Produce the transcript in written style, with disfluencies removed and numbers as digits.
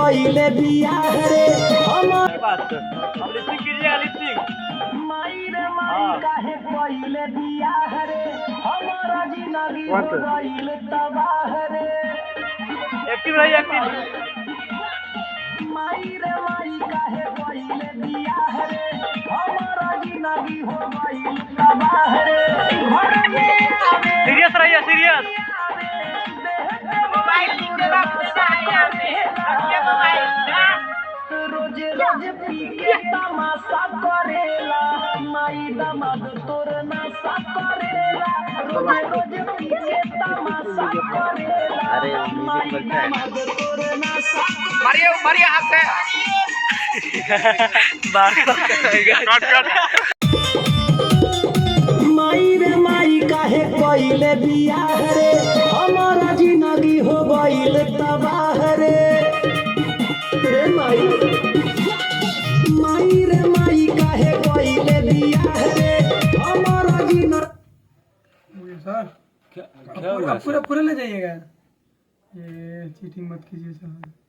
कोइले बियाह रे हमार बात अब लिपस्टिक कीजिएगा लिपस्टिक माई रे माई काहे कोइले बियाह रे हमारा जिंदगी हो गइल तबाह रे एक्टिव रहिए एक्टिव माई रे माई काहे कोइले बियाह रे हमारा जिंदगी हो गइल तबाह रे घर में आवे सीरियस रहिए सीरियस रोज रोज पी के तमाशा करेला माई दामाद तोर नाशा करेला रोज रोज पी के तमाशा करेला माई दामाद तोर नाशा मारिए मारिए हाथ से माई रे माई काहे कोइले बियाह रे हमारा जिंदगी हो गइल तबाह रे रे माई माई रे माई काहे कोइले बियाह रे हमारा जिंदगी सर क्या पूरा पूरा ले जाइएगा ये चीटिंग मत कीजिए सर